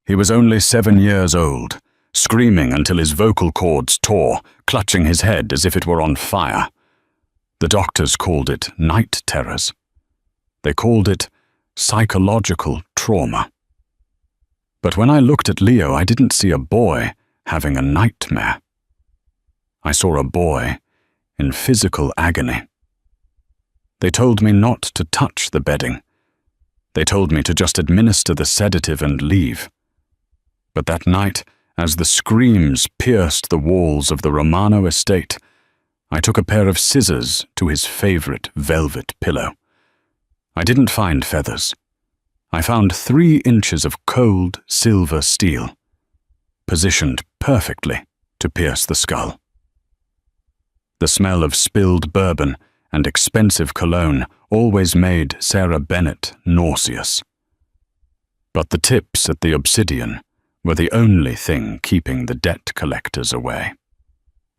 He was only 7 years old, screaming until his vocal cords tore, clutching his head as if it were on fire. The doctors called it night terrors. They called it psychological trauma. But when I looked at Leo, I didn't see a boy having a nightmare. I saw a boy in physical agony. They told me not to touch the bedding. They told me to just administer the sedative and leave. But that night, as the screams pierced the walls of the Romano estate, I took a pair of scissors to his favorite velvet pillow. I didn't find feathers. I found 3 inches of cold silver steel, positioned perfectly to pierce the skull. The smell of spilled bourbon and expensive cologne always made Sarah Bennett nauseous. But the tips at the obsidian were the only thing keeping the debt collectors away.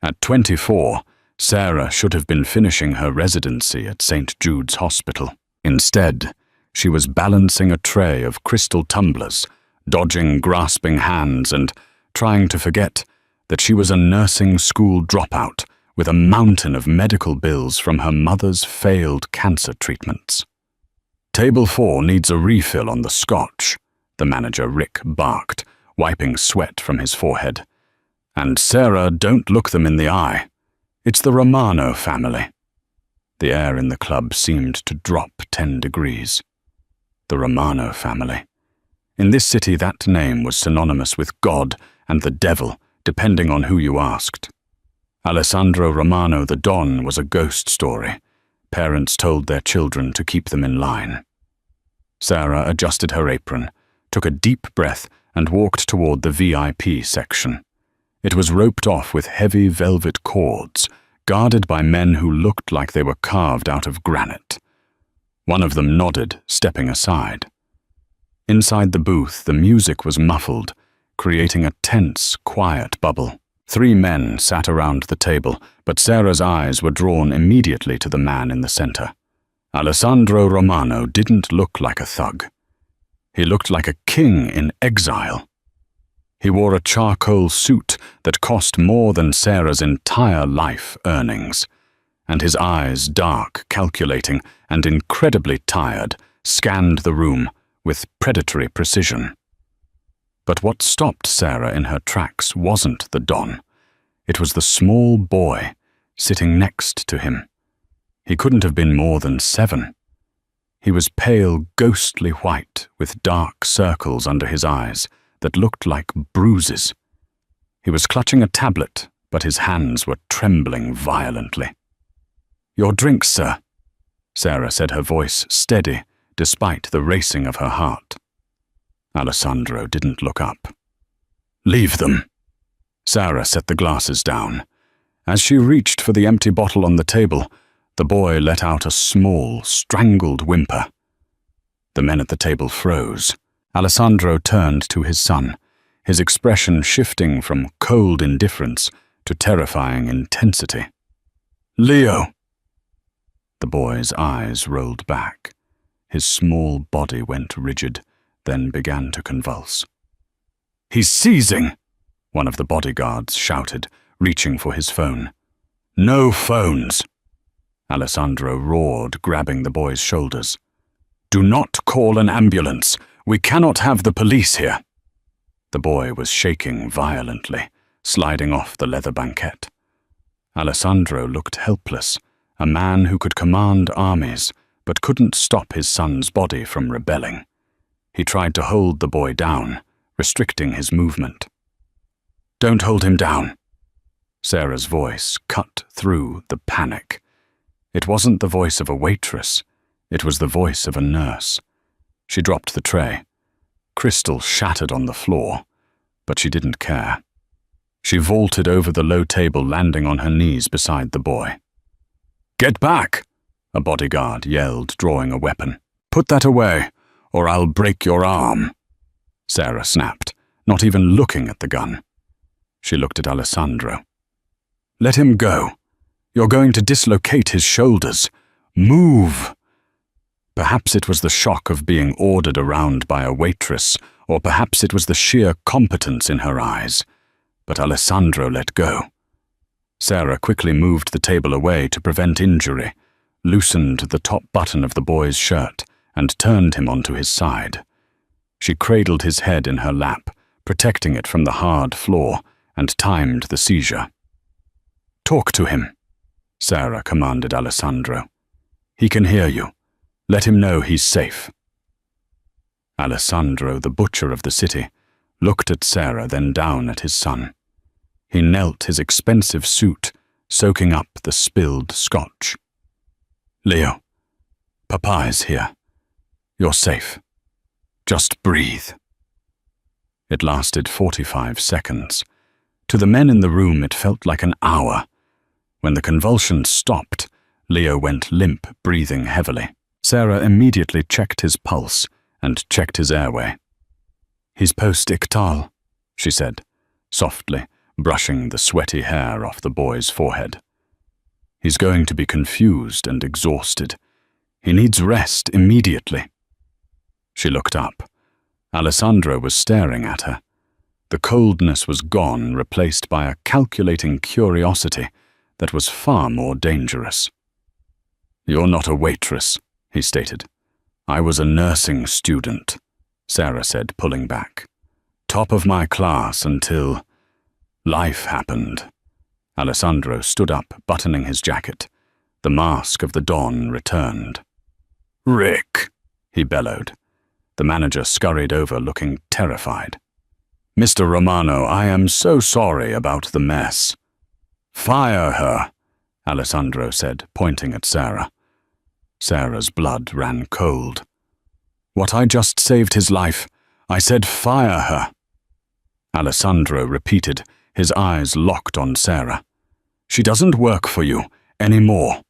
At 24, Sarah should have been finishing her residency at St. Jude's Hospital. Instead, she was balancing a tray of crystal tumblers, dodging grasping hands and trying to forget that she was a nursing school dropout with a mountain of medical bills from her mother's failed cancer treatments. "Table 4 needs a refill on the scotch," the manager Rick barked, wiping sweat from his forehead. "And Sarah, don't look them in the eye. It's the Romano family." The air in the club seemed to drop 10 degrees. The Romano family. In this city, that name was synonymous with God and the devil, depending on who you asked. Alessandro Romano the Don was a ghost story. Parents told their children to keep them in line. Sarah adjusted her apron, took a deep breath, and walked toward the VIP section. It was roped off with heavy velvet cords, guarded by men who looked like they were carved out of granite. One of them nodded, stepping aside. Inside the booth, the music was muffled, creating a tense, quiet bubble. 3 men sat around the table, but Sarah's eyes were drawn immediately to the man in the center. Alessandro Romano didn't look like a thug. He looked like a king in exile. He wore a charcoal suit that cost more than Sarah's entire life earnings, and his eyes, dark, calculating, and incredibly tired, scanned the room with predatory precision. But what stopped Sarah in her tracks wasn't the Don. It was the small boy sitting next to him. He couldn't have been more than 7. He was pale, ghostly white with dark circles under his eyes that looked like bruises. He was clutching a tablet, but his hands were trembling violently. "Your drink, sir," Sarah said, her voice steady despite the racing of her heart. Alessandro didn't look up. "Leave them." Sarah set the glasses down. As she reached for the empty bottle on the table, the boy let out a small, strangled whimper. The men at the table froze. Alessandro turned to his son, his expression shifting from cold indifference to terrifying intensity. "Leo!" The boy's eyes rolled back. His small body went rigid, then began to convulse. "He's seizing!" one of the bodyguards shouted, reaching for his phone. "No phones!" Alessandro roared, grabbing the boy's shoulders. "Do not call an ambulance. We cannot have the police here." The boy was shaking violently, sliding off the leather banquette. Alessandro looked helpless, a man who could command armies, but couldn't stop his son's body from rebelling. He tried to hold the boy down, restricting his movement. "Don't hold him down." Sarah's voice cut through the panic. It wasn't the voice of a waitress. It was the voice of a nurse. She dropped the tray. Crystal shattered on the floor, but she didn't care. She vaulted over the low table, landing on her knees beside the boy. "Get back!" a bodyguard yelled, drawing a weapon. "Put that away, or I'll break your arm." Sarah snapped, not even looking at the gun. She looked at Alessandro. "Let him go. You're going to dislocate his shoulders. Move!" Perhaps it was the shock of being ordered around by a waitress, or perhaps it was the sheer competence in her eyes, but Alessandro let go. Sarah quickly moved the table away to prevent injury, loosened the top button of the boy's shirt, and turned him onto his side. She cradled his head in her lap, protecting it from the hard floor, and timed the seizure. "Talk to him," Sarah commanded Alessandro. "He can hear you. Let him know he's safe." Alessandro, the butcher of the city, looked at Sarah, then down at his son. He knelt his expensive suit, soaking up the spilled scotch. "Leo, Papa is here. You're safe. Just breathe." It lasted 45 seconds. To the men in the room, it felt like an hour. When the convulsions stopped, Leo went limp, breathing heavily. Sarah immediately checked his pulse and checked his airway. "He's post-ictal," she said, softly, brushing the sweaty hair off the boy's forehead. "He's going to be confused and exhausted. He needs rest immediately." She looked up. Alessandro was staring at her. The coldness was gone, replaced by a calculating curiosity that was far more dangerous. "You're not a waitress," he stated. "I was a nursing student," Sarah said, pulling back. "Top of my class until life happened." Alessandro stood up, buttoning his jacket. The mask of the Don returned. "Rick," he bellowed. The manager scurried over, looking terrified. "Mr. Romano, I am so sorry about the mess." "Fire her," Alessandro said, pointing at Sarah. Sarah's blood ran cold. "What, I just saved his life? I said fire her." Alessandro repeated, his eyes locked on Sarah. "She doesn't work for you anymore."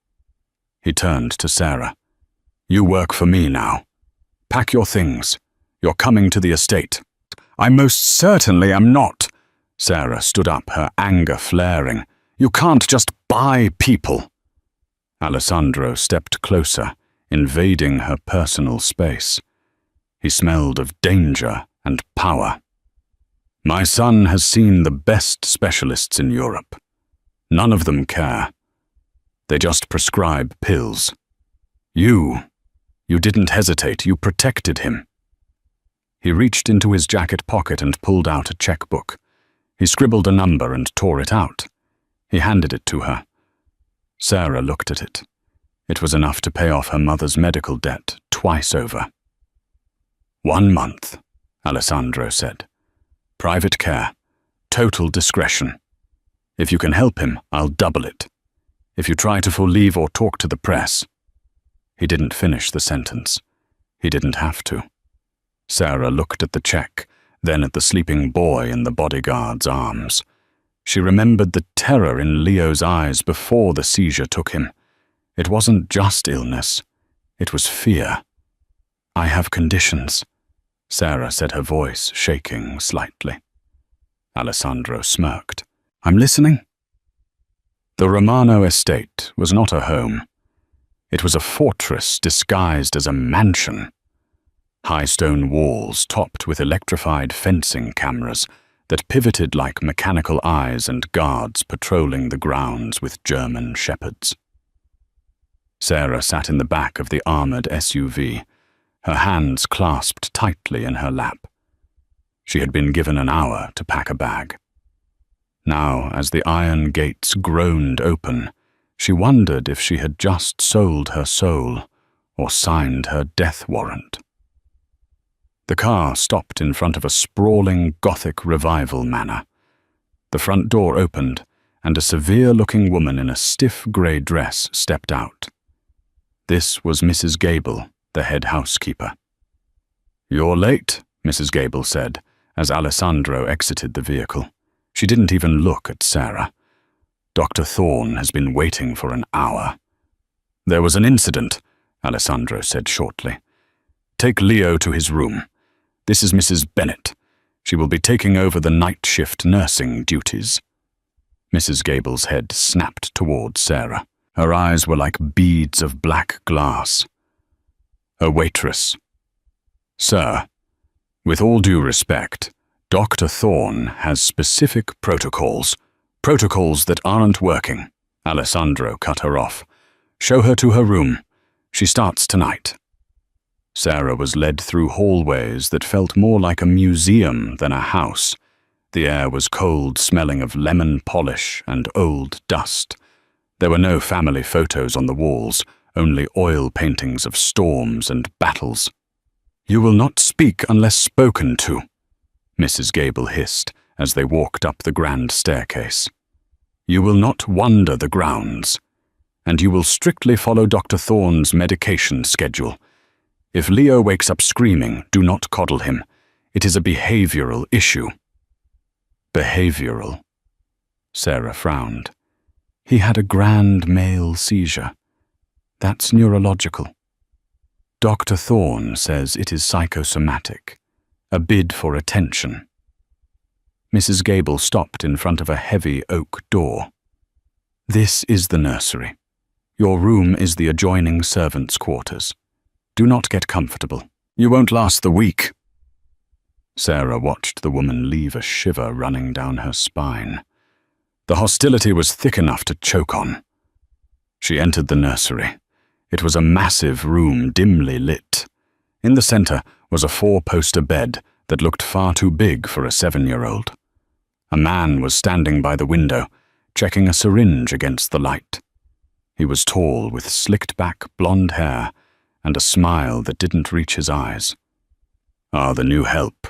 He turned to Sarah. "You work for me now. Pack your things. You're coming to the estate." "I most certainly am not." Sarah stood up, her anger flaring. "You can't just buy people." Alessandro stepped closer, invading her personal space. He smelled of danger and power. "My son has seen the best specialists in Europe. None of them care. They just prescribe pills. You didn't hesitate. You protected him." He reached into his jacket pocket and pulled out a checkbook. He scribbled a number and tore it out. He handed it to her. Sarah looked at it. It was enough to pay off her mother's medical debt twice over. 1 month, Alessandro said. "Private care. Total discretion. If you can help him, I'll double it. If you try to leave or talk to the press." He didn't finish the sentence. He didn't have to. Sarah looked at the check, then at the sleeping boy in the bodyguard's arms. She remembered the terror in Leo's eyes before the seizure took him. It wasn't just illness. It was fear. "I have conditions," Sarah said, her voice shaking slightly. Alessandro smirked. "I'm listening." The Romano estate was not a home. It was a fortress disguised as a mansion. High stone walls topped with electrified fencing cameras that pivoted like mechanical eyes and guards patrolling the grounds with German shepherds. Sarah sat in the back of the armored SUV, her hands clasped tightly in her lap. She had been given an hour to pack a bag. Now, as the iron gates groaned open, she wondered if she had just sold her soul or signed her death warrant. The car stopped in front of a sprawling Gothic revival manor. The front door opened, and a severe-looking woman in a stiff grey dress stepped out. This was Mrs. Gable, the head housekeeper. "You're late," Mrs. Gable said, as Alessandro exited the vehicle. She didn't even look at Sarah. "Dr. Thorne has been waiting for an hour." "There was an incident," Alessandro said shortly. "Take Leo to his room. This is Mrs. Bennett. She will be taking over the night shift nursing duties." Mrs. Gable's head snapped towards Sarah. Her eyes were like beads of black glass. "A waitress." "Sir." With all due respect, Dr. Thorne has specific protocols. Protocols that aren't working. Alessandro cut her off. Show her to her room. She starts tonight. Sarah was led through hallways that felt more like a museum than a house. The air was cold, smelling of lemon polish and old dust. There were no family photos on the walls, only oil paintings of storms and battles. "You will not speak unless spoken to," Mrs. Gable hissed as they walked up the grand staircase. "You will not wander the grounds, and you will strictly follow Dr. Thorne's medication schedule. If Leo wakes up screaming, do not coddle him. It is a behavioral issue." Behavioral. Sarah frowned. He had a grand male seizure. That's neurological. Dr. Thorne says it is psychosomatic, a bid for attention. Mrs. Gable stopped in front of a heavy oak door. "This is the nursery. Your room is the adjoining servants' quarters. Do not get comfortable. You won't last the week." Sarah watched the woman leave a shiver running down her spine. The hostility was thick enough to choke on. She entered the nursery. It was a massive room, dimly lit. In the center was a 4-poster bed that looked far too big for a 7-year-old. A man was standing by the window, checking a syringe against the light. He was tall, with slicked-back blonde hair and a smile that didn't reach his eyes. "Ah, the new help,"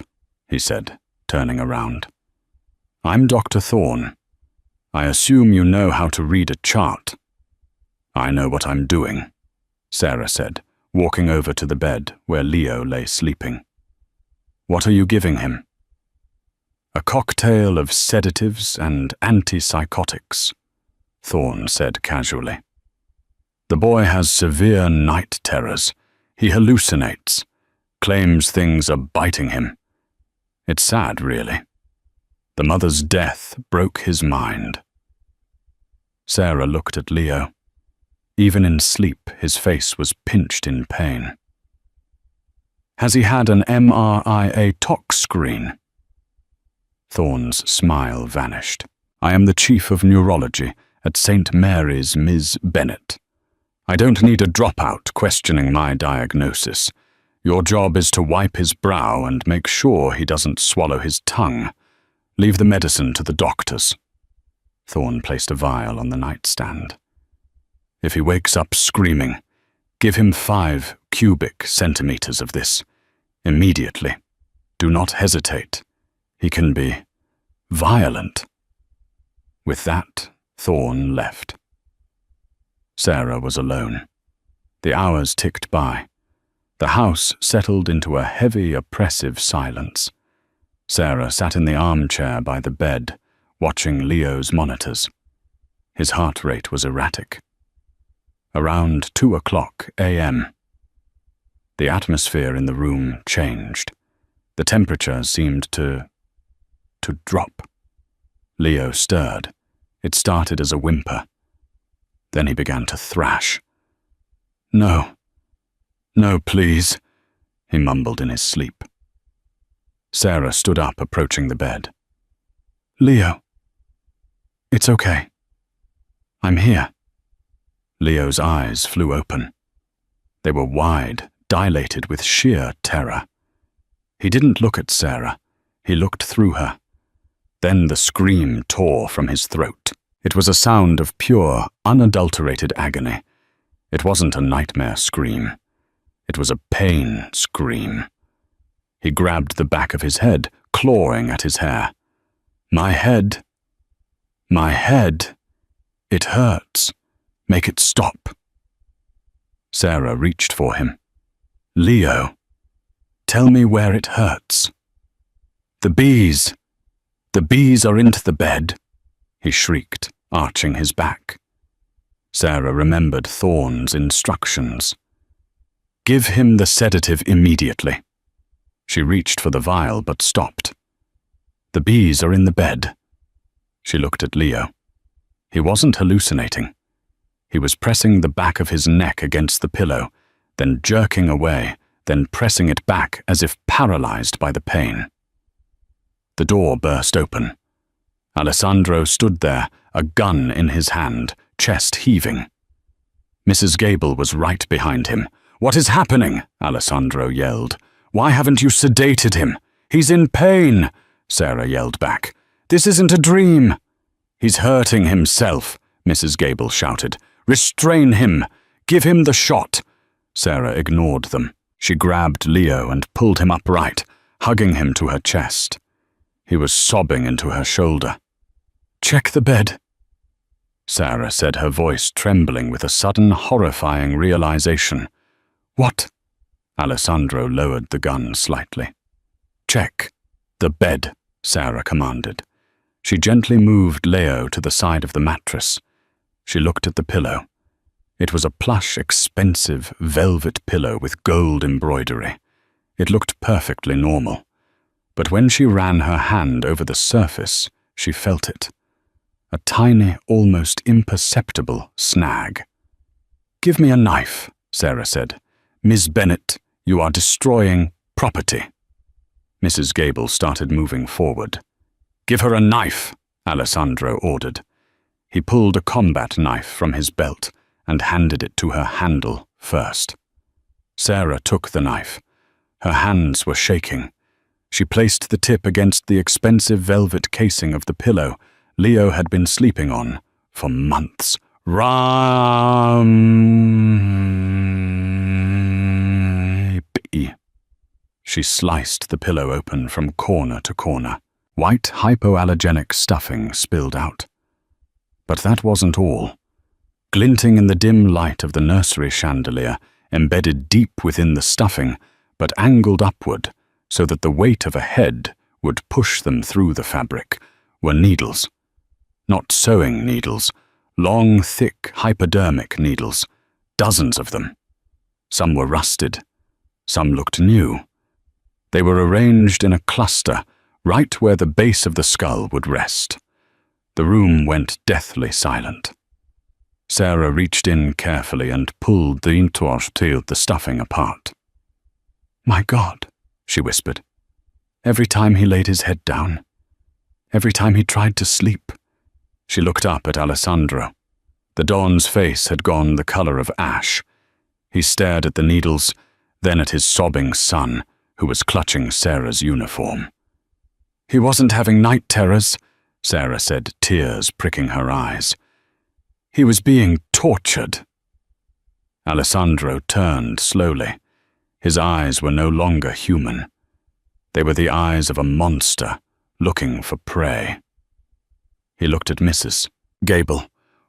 he said, turning around. "I'm Dr. Thorne. I assume you know how to read a chart." "I know what I'm doing," Sarah said, walking over to the bed where Leo lay sleeping. "What are you giving him?" "A cocktail of sedatives and antipsychotics," Thorne said casually. "The boy has severe night terrors. He hallucinates, claims things are biting him. It's sad, really. The mother's death broke his mind." Sarah looked at Leo. Even in sleep, his face was pinched in pain. "Has he had an MRIA tox screen?" Thorne's smile vanished. "I am the chief of neurology at St. Mary's, Ms. Bennett. I don't need a dropout questioning my diagnosis. Your job is to wipe his brow and make sure he doesn't swallow his tongue. Leave the medicine to the doctors." Thorne placed a vial on the nightstand. "If he wakes up screaming, give him 5 cubic centimeters of this. Immediately. Do not hesitate. He can be violent." With that, Thorne left. Sarah was alone. The hours ticked by. The house settled into a heavy, oppressive silence. Sarah sat in the armchair by the bed, watching Leo's monitors. His heart rate was erratic. Around 2:00 a.m. The atmosphere in the room changed. The temperature seemed to drop. Leo stirred. It started as a whimper. Then he began to thrash. No, please," he mumbled in his sleep. Sarah stood up, approaching the bed. "Leo, it's okay. I'm here." Leo's eyes flew open. They were wide, dilated with sheer terror. He didn't look at Sarah. He looked through her. Then the scream tore from his throat. It was a sound of pure, unadulterated agony. It wasn't a nightmare scream. It was a pain scream. He grabbed the back of his head, clawing at his hair. My head. It hurts. Make it stop." Sarah reached for him. "Leo, tell me where it hurts." The bees are into the bed," he shrieked, arching his back. Sarah remembered Thorne's instructions. "Give him the sedative immediately." She reached for the vial but stopped. "The bees are in the bed." She looked at Leo. He wasn't hallucinating. He was pressing the back of his neck against the pillow, then jerking away, then pressing it back as if paralyzed by the pain. The door burst open. Alessandro stood there, a gun in his hand, chest heaving. Mrs. Gable was right behind him. "What is happening?" Alessandro yelled. "Why haven't you sedated him? He's in pain," Sarah yelled back. "This isn't a dream." "He's hurting himself," Mrs. Gable shouted. "Restrain him. Give him the shot." Sarah ignored them. She grabbed Leo and pulled him upright, hugging him to her chest. He was sobbing into her shoulder. "Check the bed," Sarah said, her voice trembling with a sudden horrifying realization. "What?" Alessandro lowered the gun slightly. "Check the bed," Sarah commanded. She gently moved Leo to the side of the mattress. She looked at the pillow. It was a plush, expensive, velvet pillow with gold embroidery. It looked perfectly normal. But when she ran her hand over the surface, she felt it. A tiny, almost imperceptible snag. "Give me a knife," Sarah said. "Miss Bennet, you are destroying property." Mrs. Gable started moving forward. "Give her a knife," Alessandro ordered. He pulled a combat knife from his belt and handed it to her handle first. Sarah took the knife. Her hands were shaking. She placed the tip against the expensive velvet casing of the pillow Leo had been sleeping on for months. She sliced the pillow open from corner to corner. White hypoallergenic stuffing spilled out. But that wasn't all. Glinting in the dim light of the nursery chandelier, embedded deep within the stuffing, but angled upward so that the weight of a head would push them through the fabric, were needles. Not sewing needles, long, thick, hypodermic needles, dozens of them. Some were rusted. Some looked new. They were arranged in a cluster, right where the base of the skull would rest. The room went deathly silent. Sarah reached in carefully and pulled the stuffing apart. "My God," she whispered. "Every time he laid his head down. Every time he tried to sleep." She looked up at Alessandro. The Don's face had gone the color of ash. He stared at the needles, then at his sobbing son, who was clutching Sarah's uniform. "He wasn't having night terrors," Sarah said, tears pricking her eyes. "He was being tortured." Alessandro turned slowly. His eyes were no longer human. They were the eyes of a monster looking for prey. He looked at Mrs. Gable.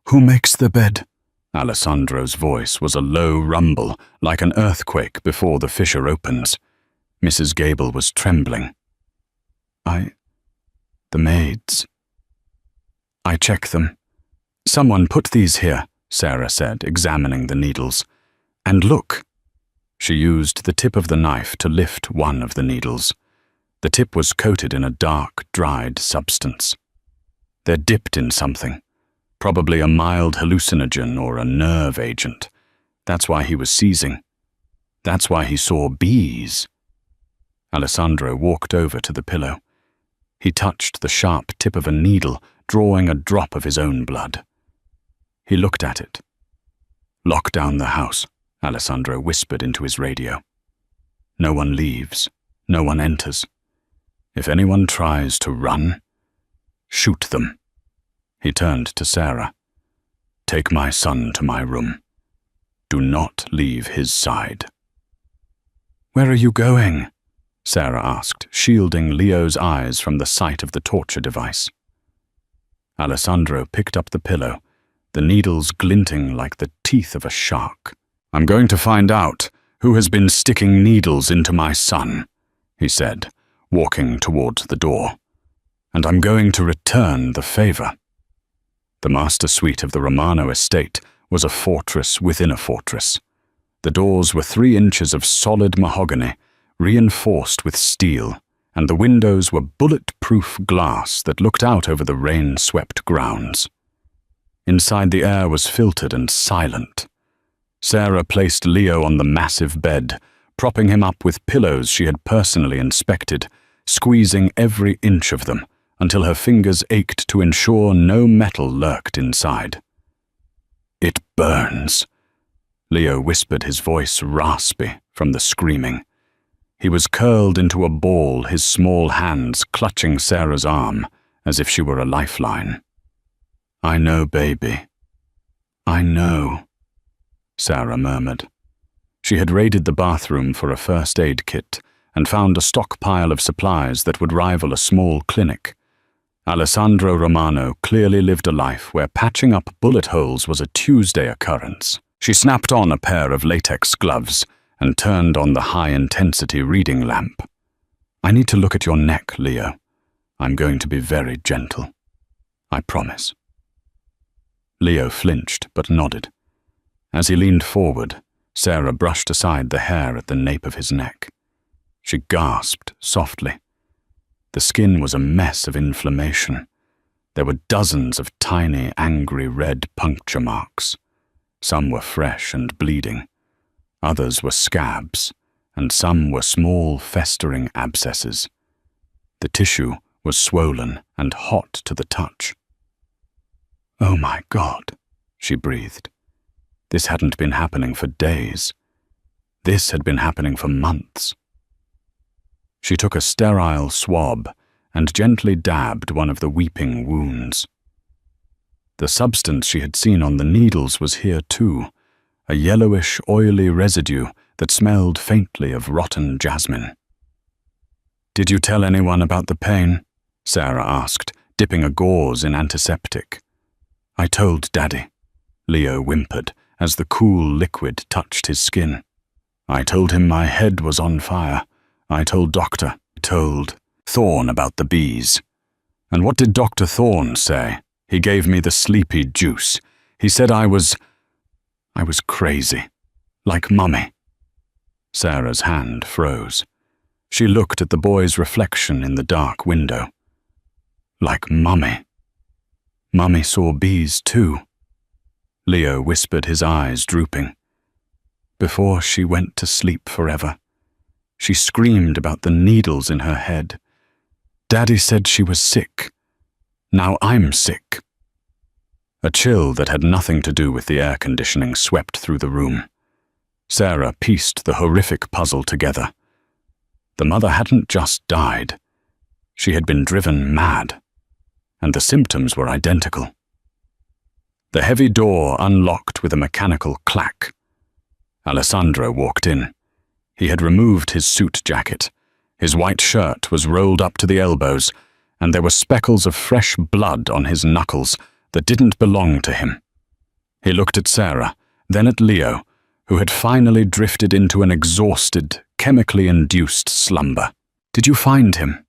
"Who makes the bed?" Alessandro's voice was a low rumble, like an earthquake before the fissure opens. Mrs. Gable was trembling. The maids. "I check them." "Someone put these here," Sarah said, examining the needles. "And look." She used the tip of the knife to lift one of the needles. The tip was coated in a dark, dried substance. They're dipped in something, probably a mild hallucinogen or a nerve agent. That's why he was seizing. That's why he saw bees. Alessandro walked over to the pillow. He touched the sharp tip of a needle, drawing a drop of his own blood. He looked at it. "Lock down the house," Alessandro whispered into his radio. "No one leaves. No one enters. If anyone tries to run, shoot them." He turned to Sarah. "Take my son to my room. Do not leave his side." "Where are you going?" Sarah asked, shielding Leo's eyes from the sight of the torture device. Alessandro picked up the pillow, the needles glinting like the teeth of a shark. "I'm going to find out who has been sticking needles into my son," he said, walking toward the door. "And I'm going to return the favor." The master suite of the Romano estate was a fortress within a fortress. The doors were 3 inches of solid mahogany, reinforced with steel, and the windows were bulletproof glass that looked out over the rain-swept grounds. Inside, the air was filtered and silent. Sarah placed Leo on the massive bed, propping him up with pillows she had personally inspected, squeezing every inch of them until her fingers ached to ensure no metal lurked inside. "It burns," Leo whispered, his voice raspy from the screaming. He was curled into a ball, his small hands clutching Sarah's arm as if she were a lifeline. "I know, baby. I know," Sarah murmured. She had raided the bathroom for a first aid kit and found a stockpile of supplies that would rival a small clinic. Alessandro Romano clearly lived a life where patching up bullet holes was a Tuesday occurrence. She snapped on a pair of latex gloves and turned on the high-intensity reading lamp. "I need to look at your neck, Leo. I'm going to be very gentle. I promise." Leo flinched but nodded. As he leaned forward, Sarah brushed aside the hair at the nape of his neck. She gasped softly. The skin was a mess of inflammation. There were dozens of tiny, angry red puncture marks. Some were fresh and bleeding. Others were scabs, and some were small, festering abscesses. The tissue was swollen and hot to the touch. "Oh my God," she breathed. This hadn't been happening for days. This had been happening for months. She took a sterile swab and gently dabbed one of the weeping wounds. The substance she had seen on the needles was here too, a yellowish, oily residue that smelled faintly of rotten jasmine. "Did you tell anyone about the pain?" Sarah asked, dipping a gauze in antiseptic. "I told Daddy," Leo whimpered as the cool liquid touched his skin. "I told him my head was on fire. I told told Thorne about the bees." "And what did Dr. Thorne say?" "He gave me the sleepy juice. He said I was crazy. Like Mummy." Sarah's hand froze. She looked at the boy's reflection in the dark window. "Like Mummy. Mummy saw bees too," Leo whispered, his eyes drooping. "Before she went to sleep forever, she screamed about the needles in her head. Daddy said she was sick. Now I'm sick." A chill that had nothing to do with the air conditioning swept through the room. Sarah pieced the horrific puzzle together. The mother hadn't just died. She had been driven mad, and the symptoms were identical. The heavy door unlocked with a mechanical clack. Alessandro walked in. He had removed his suit jacket. His white shirt was rolled up to the elbows, and there were speckles of fresh blood on his knuckles that didn't belong to him. He looked at Sarah, then at Leo, who had finally drifted into an exhausted, chemically induced slumber. "Did you find him?"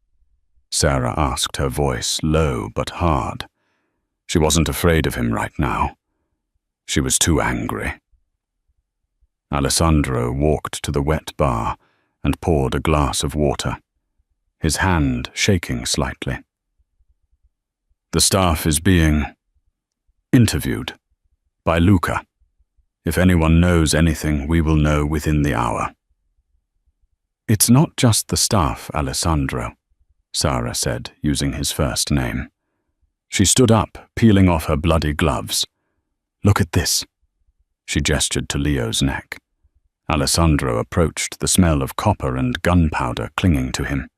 Sarah asked, her voice low but hard. She wasn't afraid of him right now. She was too angry. Alessandro walked to the wet bar and poured a glass of water, his hand shaking slightly. "The staff is being interviewed by Luca. If anyone knows anything, we will know within the hour." "It's not just the staff, Alessandro," Sarah said, using his first name. She stood up, peeling off her bloody gloves. "Look at this." She gestured to Leo's neck. Alessandro approached, the smell of copper and gunpowder clinging to him.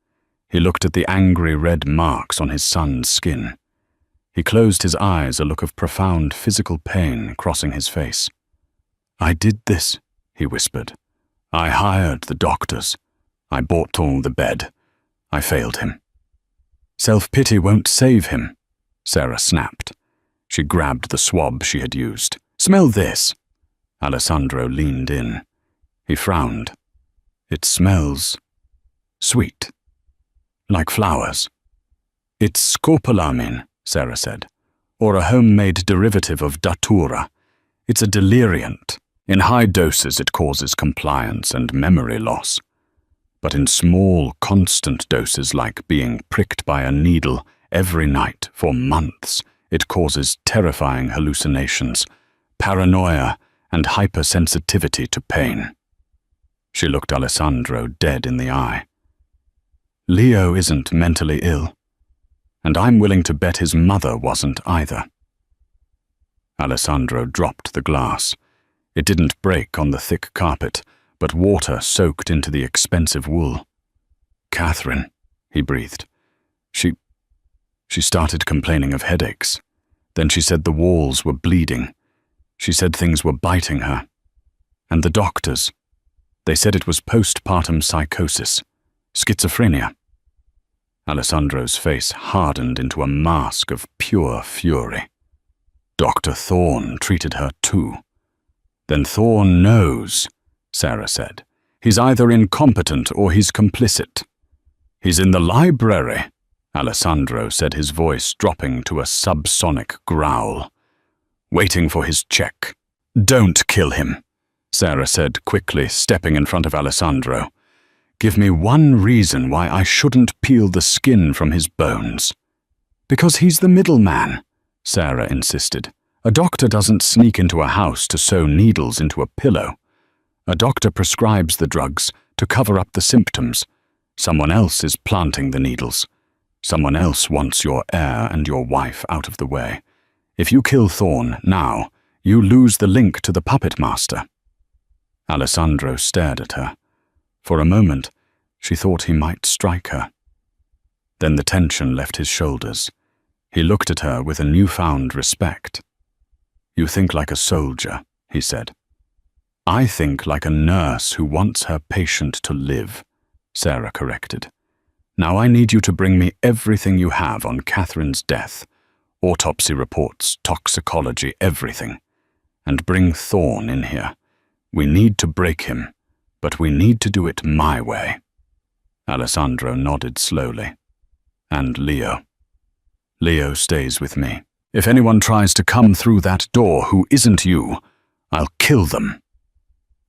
He looked at the angry red marks on his son's skin. He closed his eyes, a look of profound physical pain crossing his face. "I did this," he whispered. "I hired the doctors. I bought all the bed. I failed him." "Self-pity won't save him," Sarah snapped. She grabbed the swab she had used. "Smell this." Alessandro leaned in. He frowned. "It smells sweet, like flowers." "It's scopolamine," Sarah said, "or a homemade derivative of datura. It's a deliriant. In high doses it causes compliance and memory loss. But in small, constant doses, like being pricked by a needle every night for months, it causes terrifying hallucinations, paranoia, and hypersensitivity to pain." She looked Alessandro dead in the eye. Leo isn't mentally ill, and I'm willing to bet his mother wasn't either. Alessandro dropped the glass. It didn't break on the thick carpet, but water soaked into the expensive wool. Catherine, he breathed. She started complaining of headaches. Then she said the walls were bleeding. She said things were biting her. And the doctors, they said it was postpartum psychosis, schizophrenia. Alessandro's face hardened into a mask of pure fury. Dr. Thorne treated her too. Then Thorne knows, Sarah said. He's either incompetent or he's complicit. He's in the library, Alessandro said, his voice dropping to a subsonic growl. Waiting for his check. Don't kill him, Sarah said quickly, stepping in front of Alessandro. Give me one reason why I shouldn't peel the skin from his bones. Because he's the middleman, Sarah insisted. A doctor doesn't sneak into a house to sew needles into a pillow. A doctor prescribes the drugs to cover up the symptoms. Someone else is planting the needles. Someone else wants your heir and your wife out of the way. If you kill Thorne now, you lose the link to the puppet master. Alessandro stared at her. For a moment, she thought he might strike her. Then the tension left his shoulders. He looked at her with a newfound respect. You think like a soldier, he said. I think like a nurse who wants her patient to live, Sarah corrected. Now I need you to bring me everything you have on Catherine's death. Autopsy reports, toxicology, everything. And bring Thorne in here. We need to break him, but we need to do it my way. Alessandro nodded slowly. And Leo. Leo stays with me. If anyone tries to come through that door who isn't you, I'll kill them.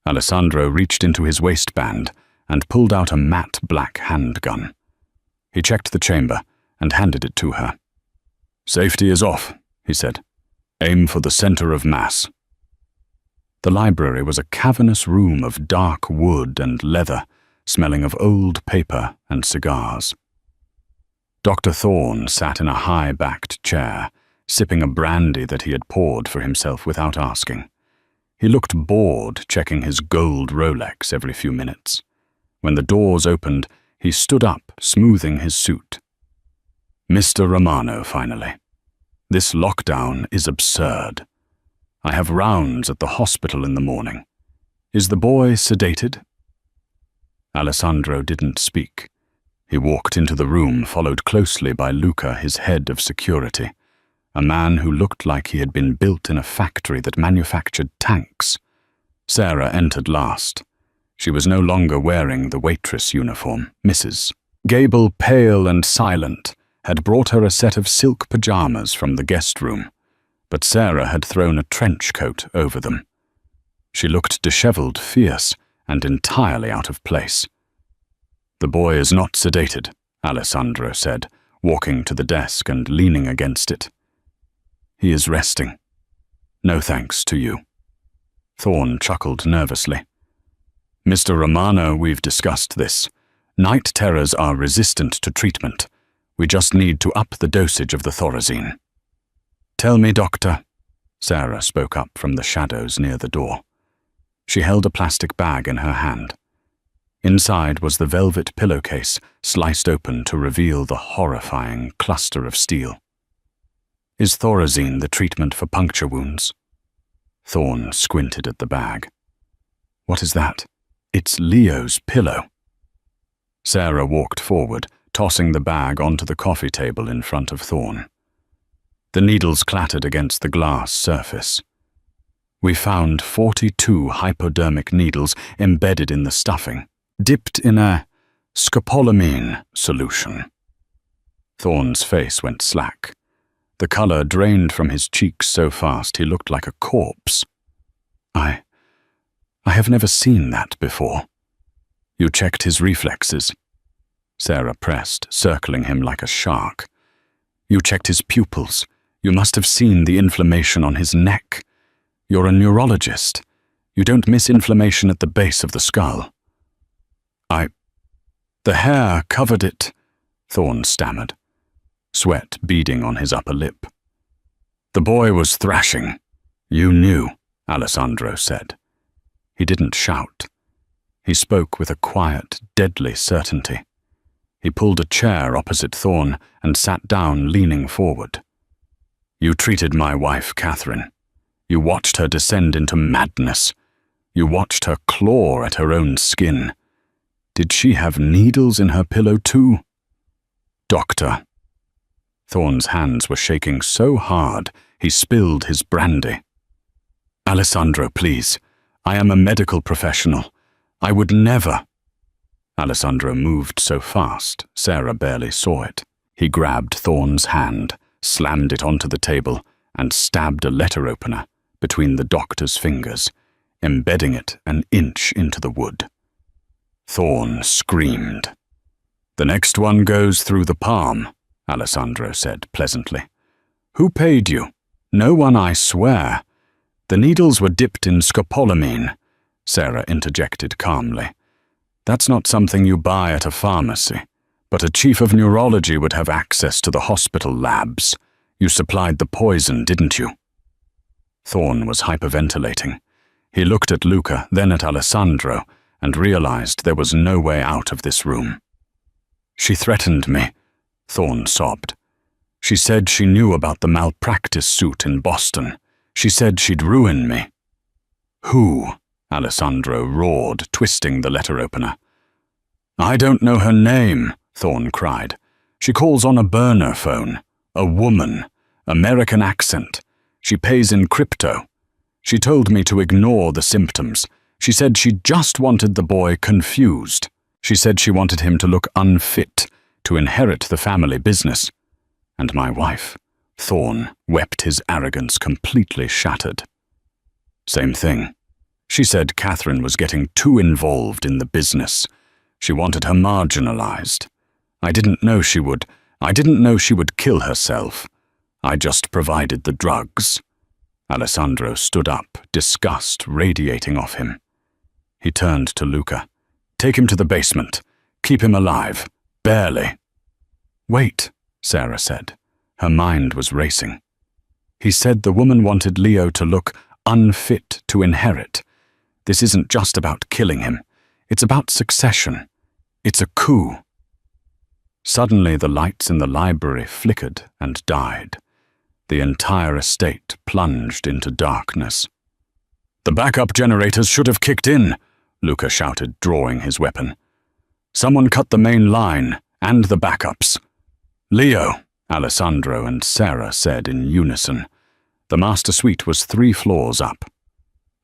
Alessandro reached into his waistband and pulled out a matte black handgun. He checked the chamber and handed it to her. Safety is off, he said. Aim for the center of mass. The library was a cavernous room of dark wood and leather, smelling of old paper and cigars. Dr. Thorne sat in a high-backed chair, sipping a brandy that he had poured for himself without asking. He looked bored, checking his gold Rolex every few minutes. When the doors opened, he stood up, smoothing his suit. Mr. Romano, finally. This lockdown is absurd. I have rounds at the hospital in the morning. Is the boy sedated? Alessandro didn't speak. He walked into the room, followed closely by Luca, his head of security, a man who looked like he had been built in a factory that manufactured tanks. Sarah entered last. She was no longer wearing the waitress uniform. Mrs. Gable, pale and silent, had brought her a set of silk pajamas from the guest room, but Sarah had thrown a trench coat over them. She looked disheveled, fierce, and entirely out of place. The boy is not sedated, Alessandro said, walking to the desk and leaning against it. He is resting. No thanks to you. Thorne chuckled nervously. Mr. Romano, we've discussed this. Night terrors are resistant to treatment. We just need to up the dosage of the Thorazine. Tell me, doctor. Sarah spoke up from the shadows near the door. She held a plastic bag in her hand. Inside was the velvet pillowcase, sliced open to reveal the horrifying cluster of steel. Is Thorazine the treatment for puncture wounds? Thorne squinted at the bag. What is that? It's Leo's pillow. Sarah walked forward, tossing the bag onto the coffee table in front of Thorne. The needles clattered against the glass surface. We found 42 hypodermic needles embedded in the stuffing, dipped in a scopolamine solution. Thorne's face went slack. The color drained from his cheeks so fast he looked like a corpse. I have never seen that before. You checked his reflexes. Sarah pressed, circling him like a shark. You checked his pupils. You must have seen the inflammation on his neck. You're a neurologist. You don't miss inflammation at the base of the skull. The hair covered it, Thorne stammered, sweat beading on his upper lip. The boy was thrashing. You knew, Alessandro said. He didn't shout. He spoke with a quiet, deadly certainty. He pulled a chair opposite Thorne and sat down, leaning forward. You treated my wife, Catherine. You watched her descend into madness. You watched her claw at her own skin. Did she have needles in her pillow too? Doctor. Thorne's hands were shaking so hard he spilled his brandy. Alessandro, please. I am a medical professional. I would never. Alessandro moved so fast, Sarah barely saw it. He grabbed Thorne's hand, slammed it onto the table, and stabbed a letter opener between the doctor's fingers, embedding it an inch into the wood. Thorne screamed. The next one goes through the palm, Alessandro said pleasantly. Who paid you? No one, I swear. The needles were dipped in scopolamine, Sarah interjected calmly. That's not something you buy at a pharmacy, but a chief of neurology would have access to the hospital labs. You supplied the poison, didn't you? Thorne was hyperventilating. He looked at Luca, then at Alessandro, and realized there was no way out of this room. She threatened me, Thorne sobbed. She said she knew about the malpractice suit in Boston. She said she'd ruin me. Who? Alessandro roared, twisting the letter opener. I don't know her name, Thorne cried. She calls on a burner phone. A woman. American accent. She pays in crypto. She told me to ignore the symptoms. She said she just wanted the boy confused. She said she wanted him to look unfit to inherit the family business. And my wife, Thorne, wept, his arrogance completely shattered. Same thing. She said Catherine was getting too involved in the business. She wanted her marginalized. I didn't know she would kill herself. I just provided the drugs. Alessandro stood up, disgust radiating off him. He turned to Luca. Take him to the basement. Keep him alive. Barely. Wait, Sarah said. Her mind was racing. He said the woman wanted Leo to look unfit to inherit. This isn't just about killing him. It's about succession. It's a coup. Suddenly the lights in the library flickered and died. The entire estate plunged into darkness. The backup generators should have kicked in, Luca shouted, drawing his weapon. Someone cut the main line and the backups. Leo, Alessandro and Sarah said in unison. The master suite was 3 floors up.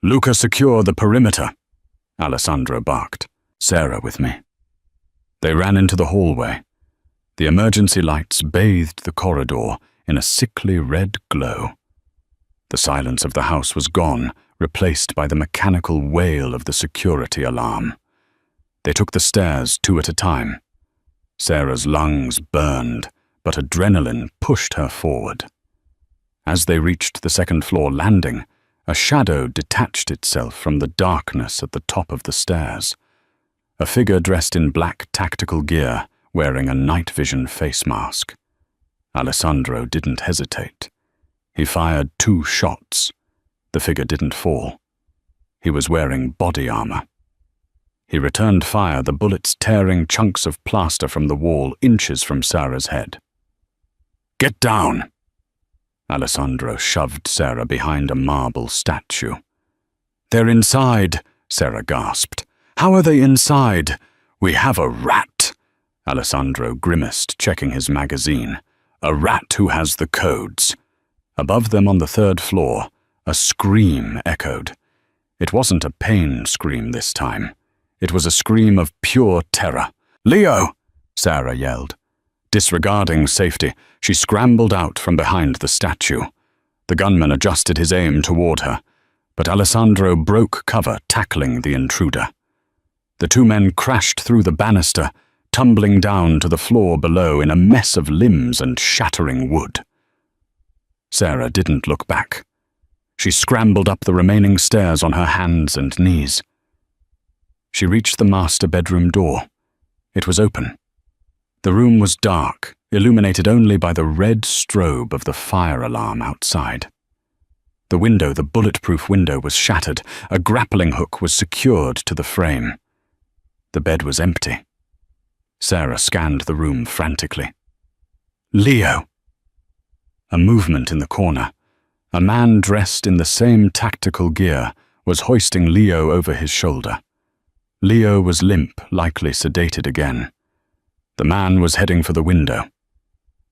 Luca, secure the perimeter, Alessandro barked. Sarah with me. They ran into the hallway. The emergency lights bathed the corridor in a sickly red glow. The silence of the house was gone, replaced by the mechanical wail of the security alarm. They took the stairs 2 at a time. Sarah's lungs burned, but adrenaline pushed her forward. As they reached the 2nd floor landing, a shadow detached itself from the darkness at the top of the stairs. A figure dressed in black tactical gear, wearing a night vision face mask. Alessandro didn't hesitate. He fired 2 shots. The figure didn't fall. He was wearing body armor. He returned fire, the bullets tearing chunks of plaster from the wall inches from Sarah's head. Get down! Alessandro shoved Sarah behind a marble statue. They're inside, Sarah gasped. How are they inside? We have a rat. Alessandro grimaced, checking his magazine. A rat who has the codes. Above them on the 3rd floor, a scream echoed. It wasn't a pain scream this time. It was a scream of pure terror. Leo! Sarah yelled. Disregarding safety, she scrambled out from behind the statue. The gunman adjusted his aim toward her, but Alessandro broke cover, tackling the intruder. The 2 men crashed through the banister, tumbling down to the floor below in a mess of limbs and shattering wood. Sarah didn't look back. She scrambled up the remaining stairs on her hands and knees. She reached the master bedroom door. It was open. The room was dark, illuminated only by the red strobe of the fire alarm outside. The window, the bulletproof window, was shattered. A grappling hook was secured to the frame. The bed was empty. Sarah scanned the room frantically. Leo! A movement in the corner. A man dressed in the same tactical gear was hoisting Leo over his shoulder. Leo was limp, likely sedated again. The man was heading for the window.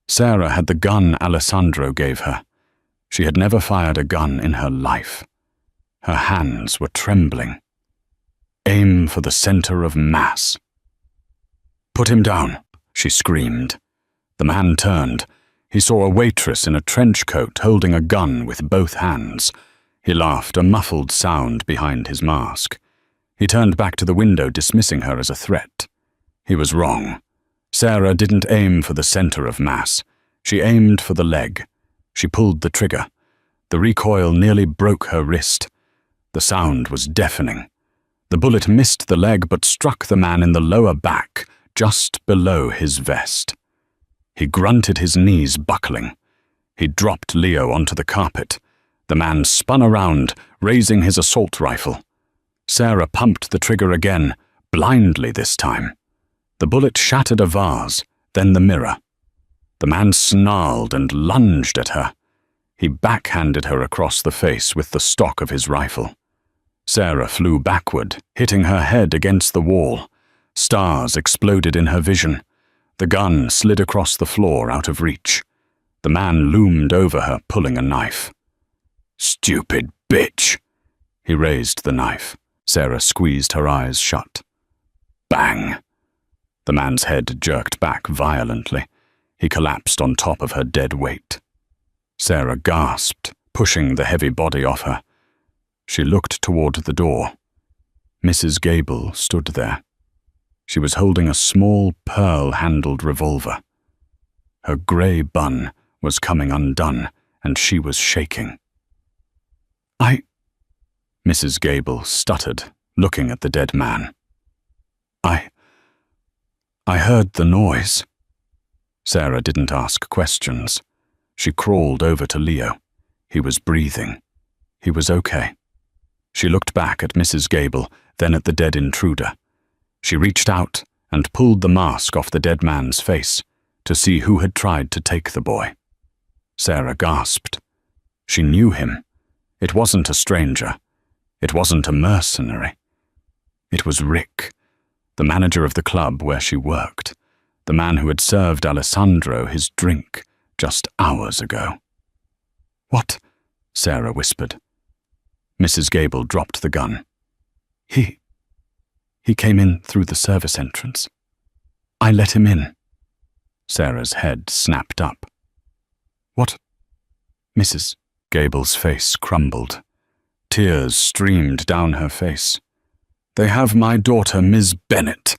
Sarah had the gun Alessandro gave her. She had never fired a gun in her life. Her hands were trembling. Aim for the center of mass. Put him down, she screamed. The man turned. He saw a waitress in a trench coat holding a gun with both hands. He laughed, a muffled sound behind his mask. He turned back to the window, dismissing her as a threat. He was wrong. Sarah didn't aim for the center of mass. She aimed for the leg. She pulled the trigger. The recoil nearly broke her wrist. The sound was deafening. The bullet missed the leg but struck the man in the lower back, just below his vest. He grunted, his knees buckling. He dropped Leo onto the carpet. The man spun around, raising his assault rifle. Sarah pumped the trigger again, blindly this time. The bullet shattered a vase, then the mirror. The man snarled and lunged at her. He backhanded her across the face with the stock of his rifle. Sarah flew backward, hitting her head against the wall. Stars exploded in her vision. The gun slid across the floor out of reach. The man loomed over her, pulling a knife. "Stupid bitch!" He raised the knife. Sarah squeezed her eyes shut. Bang! The man's head jerked back violently. He collapsed on top of her dead weight. Sarah gasped, pushing the heavy body off her. She looked toward the door. Mrs. Gable stood there. She was holding a small pearl-handled revolver. Her grey bun was coming undone, and she was shaking. Mrs. Gable stuttered, looking at the dead man. I heard the noise. Sarah didn't ask questions. She crawled over to Leo. He was breathing. He was okay. She looked back at Mrs. Gable, then at the dead intruder. She reached out and pulled the mask off the dead man's face to see who had tried to take the boy. Sarah gasped. She knew him. It wasn't a stranger. It wasn't a mercenary. It was Rick, the manager of the club where she worked, the man who had served Alessandro his drink just hours ago. "What?" Sarah whispered. Mrs. Gable dropped the gun. He came in through the service entrance. I let him in." Sarah's head snapped up. "What?" Mrs. Gable's face crumbled. Tears streamed down her face. "They have my daughter, Ms. Bennett.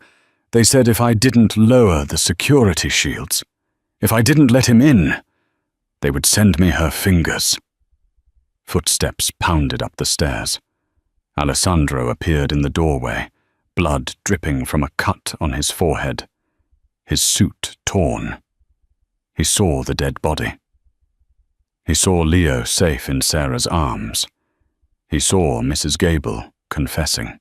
They said if I didn't lower the security shields, if I didn't let him in, they would send me her fingers." Footsteps pounded up the stairs. Alessandro appeared in the doorway, blood dripping from a cut on his forehead, his suit torn. He saw the dead body. He saw Leo safe in Sarah's arms. He saw Mrs. Gable confessing.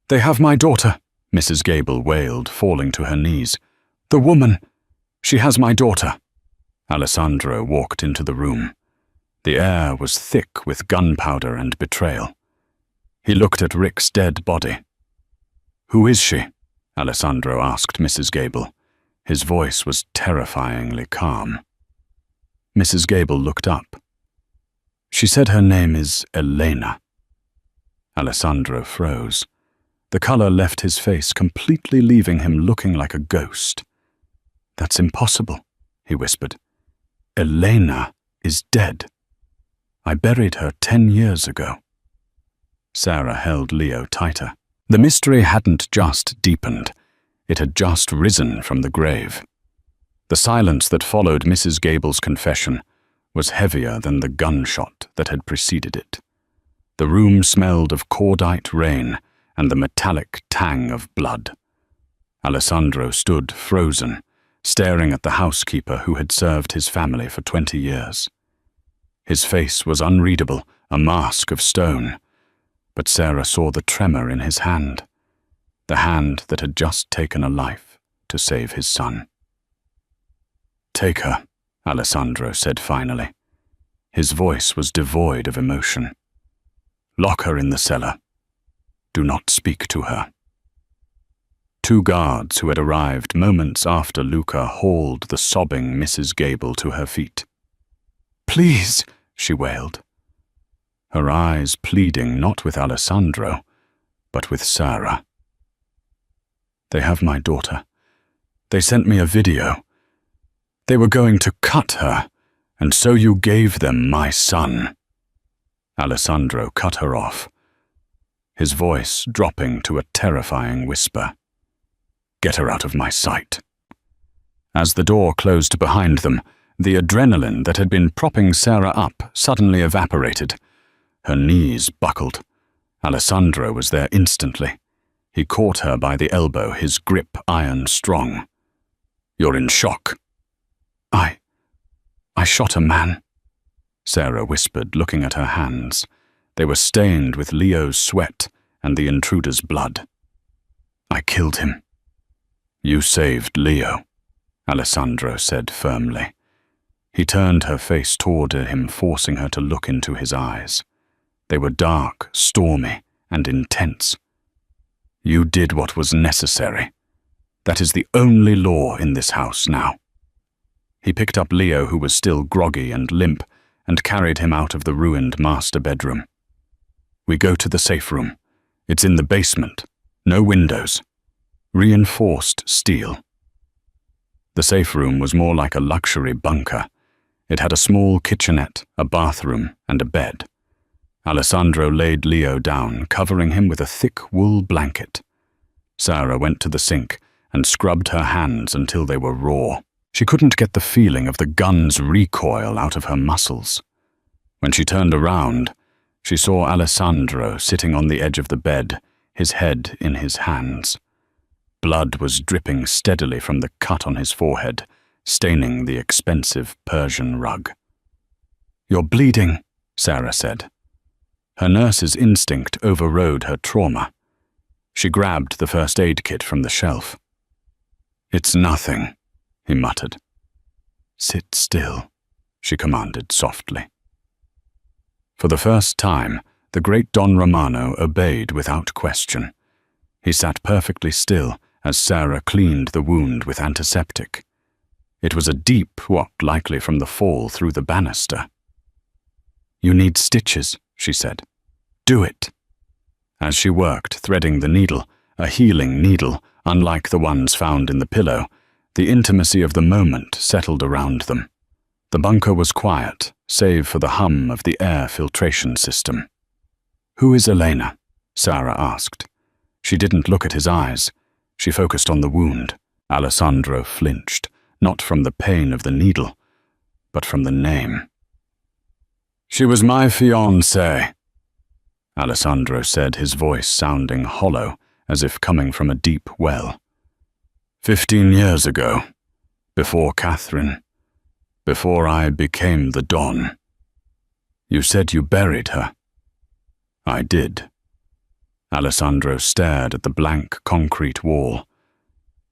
"They have my daughter," Mrs. Gable wailed, falling to her knees. "The woman. She has my daughter." Alessandro walked into the room. The air was thick with gunpowder and betrayal. He looked at Rick's dead body. "Who is she?" Alessandro asked Mrs. Gable. His voice was terrifyingly calm. Mrs. Gable looked up. "She said her name is Elena." Alessandro froze. The color left his face completely, leaving him looking like a ghost. "That's impossible," he whispered. "Elena is dead. I buried her 10 years ago." Sarah held Leo tighter. The mystery hadn't just deepened. It had just risen from the grave. The silence that followed Mrs. Gable's confession was heavier than the gunshot that had preceded it. The room smelled of cordite rain and the metallic tang of blood. Alessandro stood frozen, staring at the housekeeper who had served his family for 20 years. His face was unreadable, a mask of stone, but Sarah saw the tremor in his hand, the hand that had just taken a life to save his son. "Take her," Alessandro said finally. His voice was devoid of emotion. "Lock her in the cellar. Do not speak to her." Two guards who had arrived moments after Luca hauled the sobbing Mrs. Gable to her feet. "Please," she wailed, her eyes pleading not with Alessandro, but with Sarah. "They have my daughter. They sent me a video. They were going to cut her, and so you gave them my son." Alessandro cut her off, his voice dropping to a terrifying whisper. "Get her out of my sight." As the door closed behind them, the adrenaline that had been propping Sarah up suddenly evaporated. Her knees buckled. Alessandro was there instantly. He caught her by the elbow, his grip iron strong. "You're in shock." I shot a man," Sarah whispered, looking at her hands. They were stained with Leo's sweat and the intruder's blood. "I killed him." "You saved Leo," Alessandro said firmly. He turned her face toward him, forcing her to look into his eyes. They were dark, stormy, and intense. "You did what was necessary. That is the only law in this house now." He picked up Leo, who was still groggy and limp, and carried him out of the ruined master bedroom. "We go to the safe room. It's in the basement. No windows. Reinforced steel." The safe room was more like a luxury bunker. It had a small kitchenette, a bathroom, and a bed. Alessandro laid Leo down, covering him with a thick wool blanket. Sarah went to the sink and scrubbed her hands until they were raw. She couldn't get the feeling of the gun's recoil out of her muscles. When she turned around, she saw Alessandro sitting on the edge of the bed, his head in his hands. Blood was dripping steadily from the cut on his forehead, staining the expensive Persian rug. "You're bleeding," Sarah said. Her nurse's instinct overrode her trauma. She grabbed the first aid kit from the shelf. "It's nothing," he muttered. "Sit still," she commanded softly. For the first time, the great Don Romano obeyed without question. He sat perfectly still as Sarah cleaned the wound with antiseptic. It was a deep one, likely from the fall through the banister. "You need stitches," she said. "Do it." As she worked, threading the needle, a healing needle, unlike the ones found in the pillow, the intimacy of the moment settled around them. The bunker was quiet, save for the hum of the air filtration system. "Who is Elena?" Sarah asked. She didn't look at his eyes. She focused on the wound. Alessandro flinched, not from the pain of the needle, but from the name. "She was my fiancée," Alessandro said, his voice sounding hollow, as if coming from a deep well. 15 years ago, before Catherine, before I became the Don. You said you buried her." "I did." Alessandro stared at the blank concrete wall.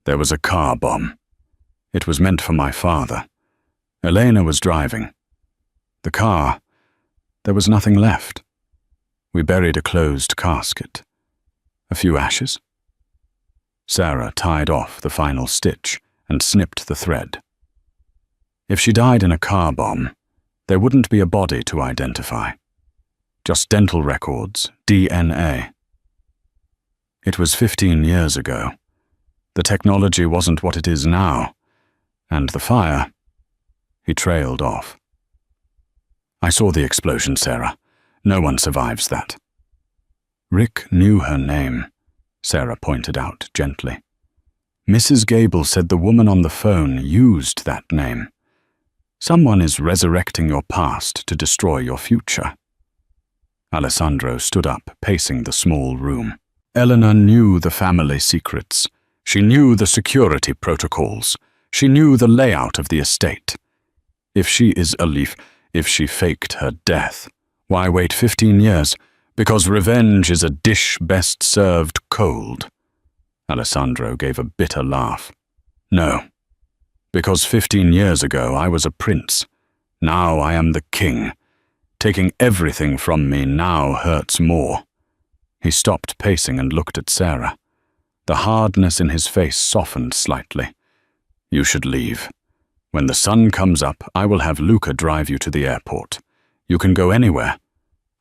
"There was a car bomb. It was meant for my father. Elena was driving. The car, there was nothing left. We buried a closed casket. A few ashes." Sarah tied off the final stitch and snipped the thread. "If she died in a car bomb, there wouldn't be a body to identify. Just dental records, DNA. It was 15 years ago. The technology wasn't what it is now. And the fire..." He trailed off. "I saw the explosion, Sarah. No one survives that." "Rick knew her name," Sarah pointed out gently. "Mrs. Gable said the woman on the phone used that name. Someone is resurrecting your past to destroy your future." Alessandro stood up, pacing the small room. Eleanor knew the family secrets. She knew the security protocols. She knew the layout of the estate. If she is a leaf, if she faked her death, why wait 15 years? Because revenge is a dish best served cold. Alessandro gave a bitter laugh. No, because 15 years ago I was a prince. Now I am the king. Taking everything from me now hurts more. He stopped pacing and looked at Sarah. The hardness in his face softened slightly. You should leave. When the sun comes up, I will have Luca drive you to the airport. You can go anywhere.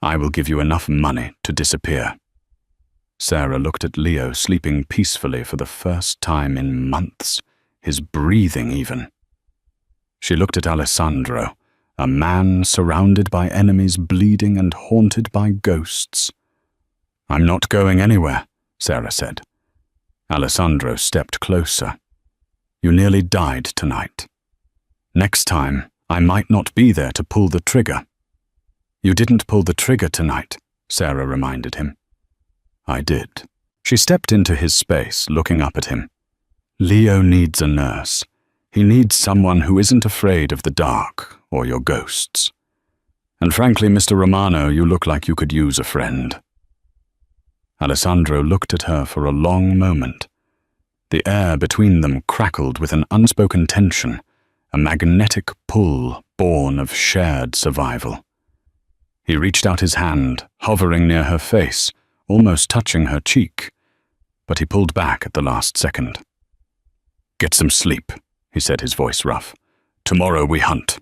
I will give you enough money to disappear. Sarah looked at Leo sleeping peacefully for the first time in months, his breathing even. She looked at Alessandro, a man surrounded by enemies, bleeding and haunted by ghosts. I'm not going anywhere, Sarah said. Alessandro stepped closer. You nearly died tonight. Next time, I might not be there to pull the trigger. You didn't pull the trigger tonight, Sarah reminded him. I did. She stepped into his space, looking up at him. Leo needs a nurse. He needs someone who isn't afraid of the dark or your ghosts. And frankly, Mr. Romano, you look like you could use a friend. Alessandro looked at her for a long moment. The air between them crackled with an unspoken tension, a magnetic pull born of shared survival. He reached out his hand, hovering near her face, almost touching her cheek, but he pulled back at the last second. Get some sleep, he said, his voice rough. Tomorrow we hunt.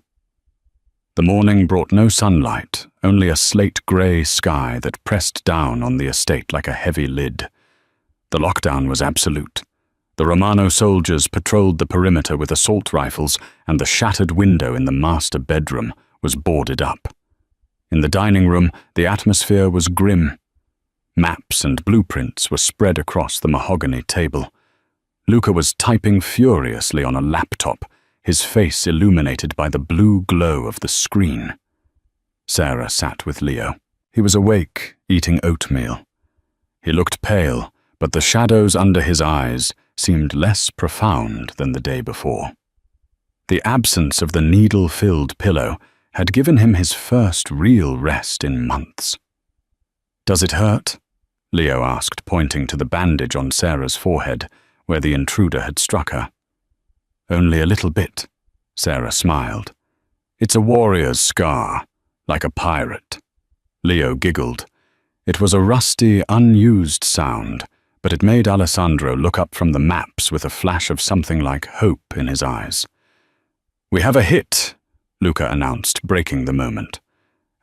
The morning brought no sunlight, only a slate-grey sky that pressed down on the estate like a heavy lid. The lockdown was absolute. The Romano soldiers patrolled the perimeter with assault rifles, and the shattered window in the master bedroom was boarded up. In the dining room, the atmosphere was grim. Maps and blueprints were spread across the mahogany table. Luca was typing furiously on a laptop, his face illuminated by the blue glow of the screen. Sarah sat with Leo. He was awake, eating oatmeal. He looked pale, but the shadows under his eyes seemed less profound than the day before. The absence of the needle-filled pillow had given him his first real rest in months. Does it hurt? Leo asked, pointing to the bandage on Sarah's forehead, where the intruder had struck her. Only a little bit, Sarah smiled. It's a warrior's scar, like a pirate. Leo giggled. It was a rusty, unused sound, but it made Alessandro look up from the maps with a flash of something like hope in his eyes. We have a hit, Luca announced, breaking the moment.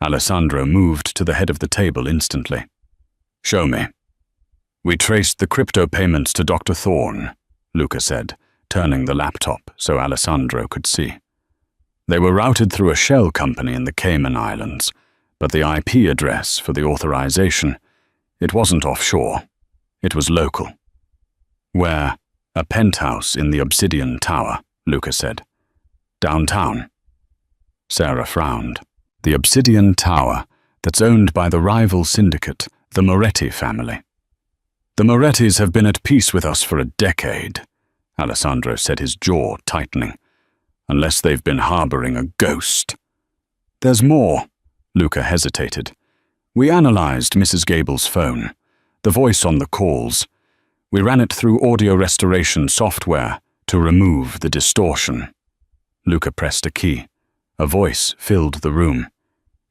Alessandro moved to the head of the table instantly. Show me. We traced the crypto payments to Dr. Thorne, Luca said, turning the laptop so Alessandro could see. They were routed through a shell company in the Cayman Islands, but the IP address for the authorization, it wasn't offshore. It was local. Where? A penthouse in the Obsidian Tower, Luca said. Downtown. Sarah frowned. The Obsidian Tower, that's owned by the rival syndicate, the Moretti family. The Morettis have been at peace with us for a decade, Alessandro said, his jaw tightening. Unless they've been harboring a ghost. There's more, Luca hesitated. We analyzed Mrs. Gable's phone, the voice on the calls. We ran it through audio restoration software to remove the distortion. Luca pressed a key. A voice filled the room.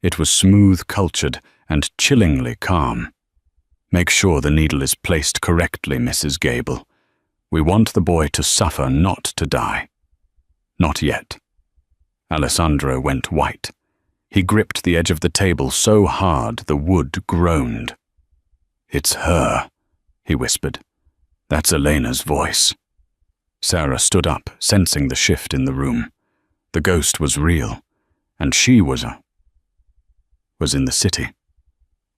It was smooth-cultured and chillingly calm. Make sure the needle is placed correctly, Mrs. Gable. We want the boy to suffer, not to die. Not yet. Alessandro went white. He gripped the edge of the table so hard the wood groaned. It's her, he whispered. That's Elena's voice. Sarah stood up, sensing the shift in the room. The ghost was real, and she was in the city.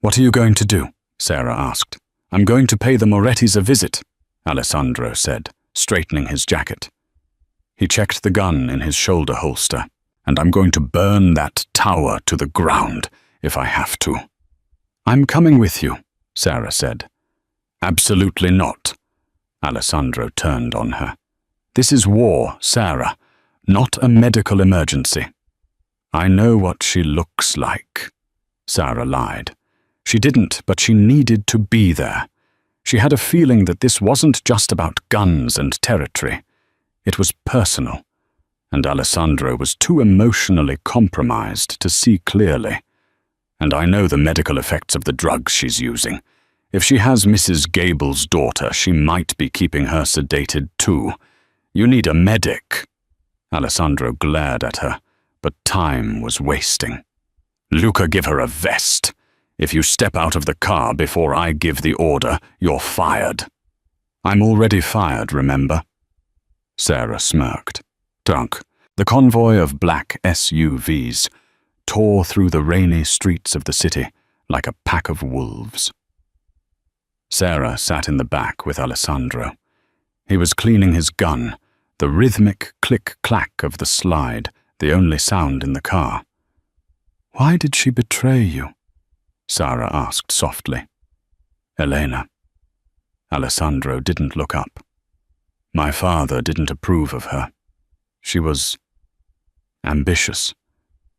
What are you going to do? Sarah asked. I'm going to pay the Morettis a visit, Alessandro said, straightening his jacket. He checked the gun in his shoulder holster. And I'm going to burn that tower to the ground if I have to. I'm coming with you, Sarah said. Absolutely not. Alessandro turned on her. This is war, Sarah, not a medical emergency. I know what she looks like, Sarah lied. She didn't, but she needed to be there. She had a feeling that this wasn't just about guns and territory. It was personal, and Alessandro was too emotionally compromised to see clearly. And I know the medical effects of the drugs she's using. If she has Mrs. Gable's daughter, she might be keeping her sedated too. You need a medic. Alessandro glared at her, but time was wasting. Luca, give her a vest. If you step out of the car before I give the order, you're fired. I'm already fired, remember? Sarah smirked. Drunk, the convoy of black SUVs tore through the rainy streets of the city like a pack of wolves. Sarah sat in the back with Alessandro. He was cleaning his gun, the rhythmic click-clack of the slide, the only sound in the car. Why did she betray you? Sarah asked softly. Elena. Alessandro didn't look up. My father didn't approve of her. She was ambitious,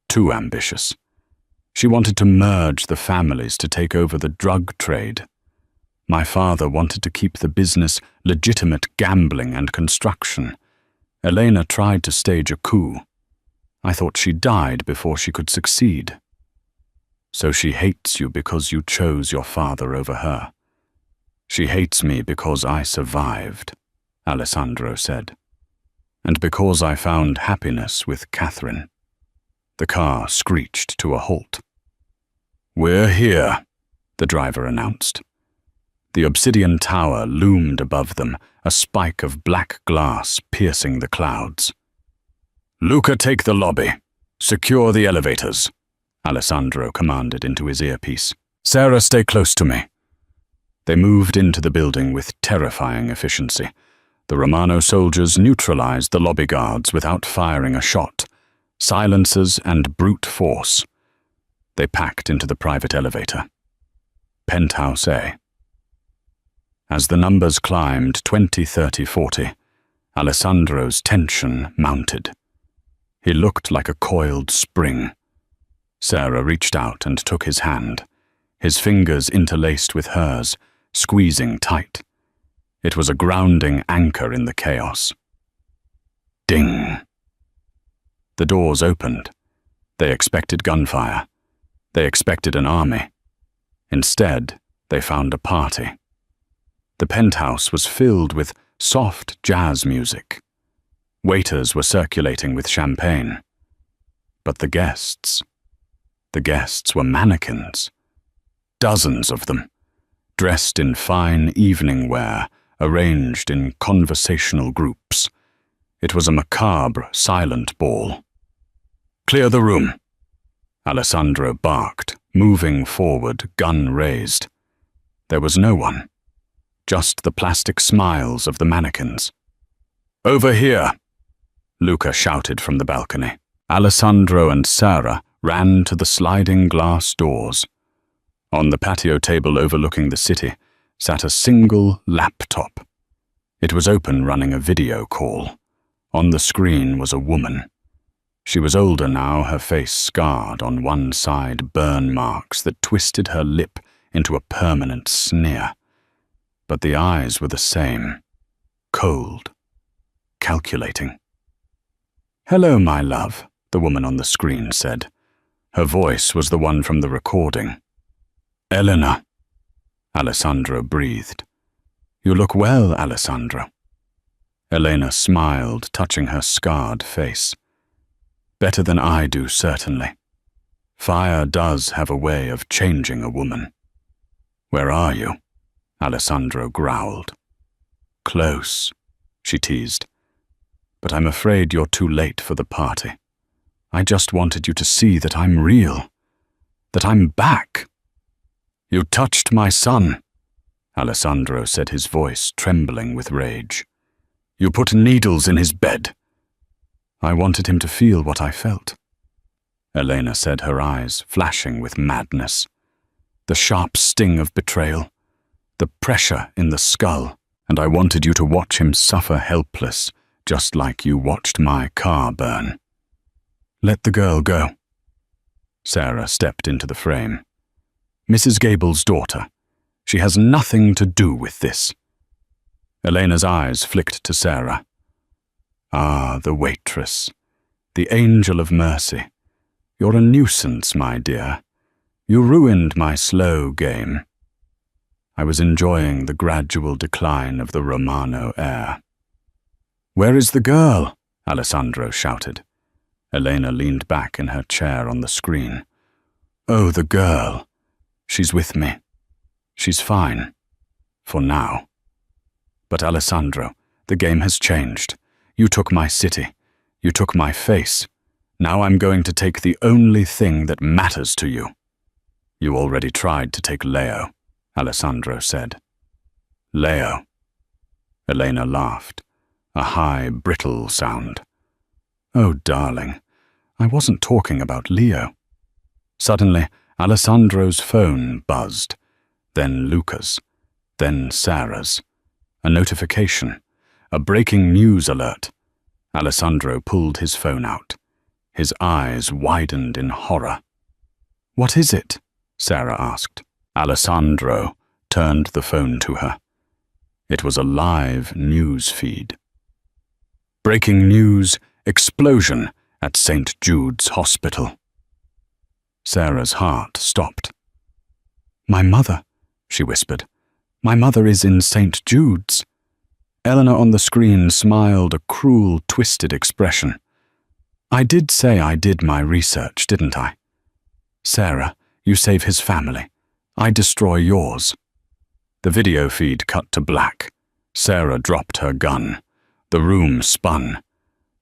too ambitious. She wanted to merge the families to take over the drug trade. My father wanted to keep the business legitimate gambling and construction. Elena tried to stage a coup. I thought she died before she could succeed. So she hates you because you chose your father over her. She hates me because I survived, Alessandro said, and because I found happiness with Catherine. The car screeched to a halt. We're here, the driver announced. The obsidian tower loomed above them, a spike of black glass piercing the clouds. Luca, take the lobby. Secure the elevators, Alessandro commanded into his earpiece. Sarah, stay close to me. They moved into the building with terrifying efficiency. The Romano soldiers neutralized the lobby guards without firing a shot. Silencers and brute force. They packed into the private elevator. Penthouse A. As the numbers climbed 20, 30, 40, Alessandro's tension mounted. He looked like a coiled spring. Sarah reached out and took his hand, his fingers interlaced with hers, squeezing tight. It was a grounding anchor in the chaos. Ding! The doors opened. They expected gunfire. They expected an army. Instead, they found a party. The penthouse was filled with soft jazz music. Waiters were circulating with champagne. But the guests were mannequins. Dozens of them, dressed in fine evening wear, arranged in conversational groups. It was a macabre, silent ball. Clear the room, Alessandro barked, moving forward, gun raised. There was no one. Just the plastic smiles of the mannequins. Over here, Luca shouted from the balcony. Alessandro and Sarah ran to the sliding glass doors. On the patio table overlooking the city sat a single laptop. It was open, running a video call. On the screen was a woman. She was older now, her face scarred, on one side burn marks that twisted her lip into a permanent sneer. But the eyes were the same, cold, calculating. Hello, my love, the woman on the screen said. Her voice was the one from the recording. Elena, Alessandro breathed. You look well, Alessandro. Elena smiled, touching her scarred face. Better than I do, certainly. Fire does have a way of changing a woman. Where are you? Alessandro growled. Close, she teased. But I'm afraid you're too late for the party. I just wanted you to see that I'm real, that I'm back. You touched my son, Alessandro said, his voice trembling with rage. You put needles in his bed. I wanted him to feel what I felt. Elena said, her eyes flashing with madness. The sharp sting of betrayal, the pressure in the skull, and I wanted you to watch him suffer helpless, just like you watched my car burn. Let the girl go. Sarah stepped into the frame. Mrs. Gable's daughter. She has nothing to do with this. Elena's eyes flicked to Sarah. Ah, the waitress. The angel of mercy. You're a nuisance, my dear. You ruined my slow game. I was enjoying the gradual decline of the Romano air. Where is the girl? Alessandro shouted. Elena leaned back in her chair on the screen. Oh, the girl. She's with me. She's fine. For now. But Alessandro, the game has changed. You took my city. You took my face. Now I'm going to take the only thing that matters to you. You already tried to take Leo, Alessandro said. Leo. Elena laughed. A high, brittle sound. Oh, darling, I wasn't talking about Leo. Suddenly, Alessandro's phone buzzed, then Luca's, then Sarah's. A notification, a breaking news alert. Alessandro pulled his phone out. His eyes widened in horror. What is it? Sarah asked. Alessandro turned the phone to her. It was a live news feed. Breaking news, explosion at St. Jude's Hospital. Sarah's heart stopped. My mother, she whispered. My mother is in St. Jude's. Eleanor on the screen smiled a cruel, twisted expression. I did say I did my research, didn't I? Sarah, you save his family. I destroy yours. The video feed cut to black. Sarah dropped her gun. The room spun.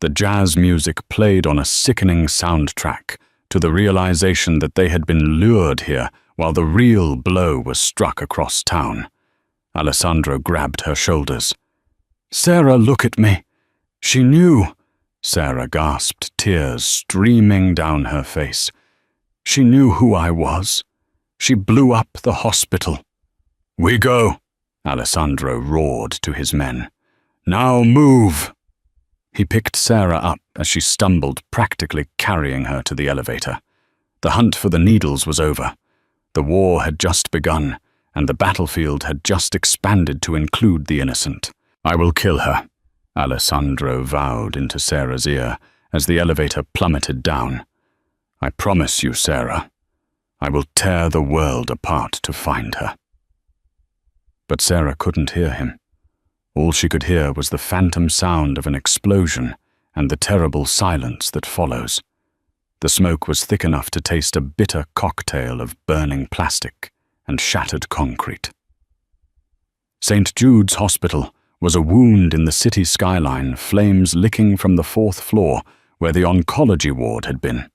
The jazz music played on a sickening soundtrack to the realization that they had been lured here while the real blow was struck across town. Alessandro grabbed her shoulders. Sarah, look at me. She knew. Sarah gasped, tears streaming down her face. She knew who I was. She blew up the hospital. We go, Alessandro roared to his men. Now move. He picked Sarah up as she stumbled, practically carrying her to the elevator. The hunt for the needles was over. The war had just begun, and the battlefield had just expanded to include the innocent. I will kill her, Alessandro vowed into Sarah's ear as the elevator plummeted down. I promise you, Sarah, I will tear the world apart to find her. But Sarah couldn't hear him. All she could hear was the phantom sound of an explosion and the terrible silence that follows. The smoke was thick enough to taste a bitter cocktail of burning plastic and shattered concrete. St. Jude's Hospital was a wound in the city skyline, flames licking from the 4th floor where the oncology ward had been.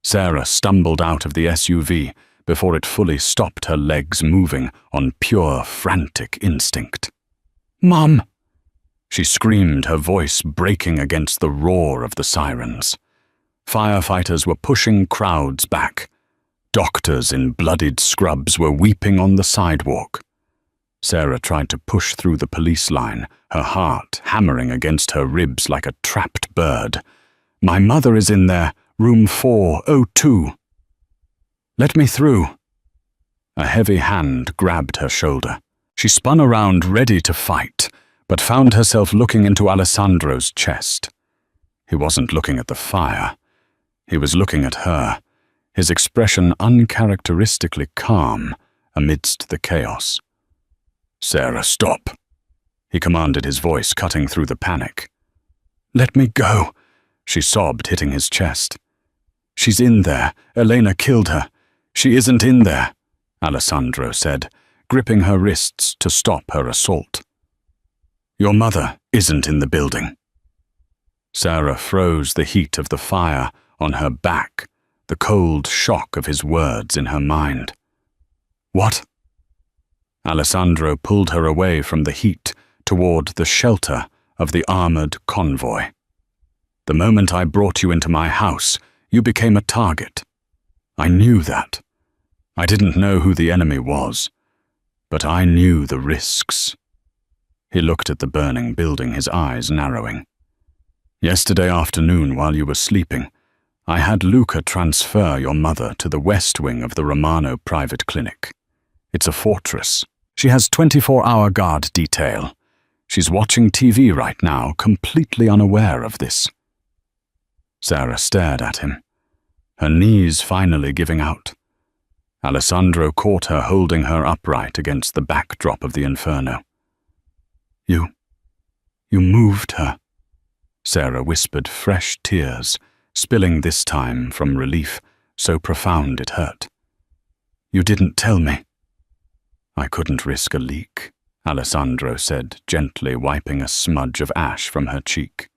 Sarah stumbled out of the SUV before it fully stopped, her legs moving on pure, frantic instinct. Mum! She screamed, her voice breaking against the roar of the sirens. Firefighters were pushing crowds back. Doctors in bloodied scrubs were weeping on the sidewalk. Sarah tried to push through the police line, her heart hammering against her ribs like a trapped bird. My mother is in there, room 402. Let me through. A heavy hand grabbed her shoulder. She spun around, ready to fight, but found herself looking into Alessandro's chest. He wasn't looking at the fire. He was looking at her, his expression uncharacteristically calm amidst the chaos. Sarah, stop, he commanded, his voice cutting through the panic. Let me go, she sobbed, hitting his chest. She's in there. Elena killed her. She isn't in there, Alessandro said, gripping her wrists to stop her assault. Your mother isn't in the building. Sarah froze, the heat of the fire on her back, the cold shock of his words in her mind. What? Alessandro pulled her away from the heat toward the shelter of the armored convoy. The moment I brought you into my house, you became a target. I knew that. I didn't know who the enemy was, But I knew the risks. He looked at the burning building, his eyes narrowing. Yesterday afternoon, while you were sleeping, I had Luca transfer your mother to the west wing of the Romano private clinic. It's a fortress. She has 24-hour guard detail. She's watching TV right now, completely unaware of this. Sarah stared at him, her knees finally giving out. Alessandro caught her holding her upright against the backdrop of the inferno. You moved her, Sarah whispered, fresh tears, spilling this time from relief, so profound it hurt. You didn't tell me. I couldn't risk a leak, Alessandro said, gently wiping a smudge of ash from her cheek.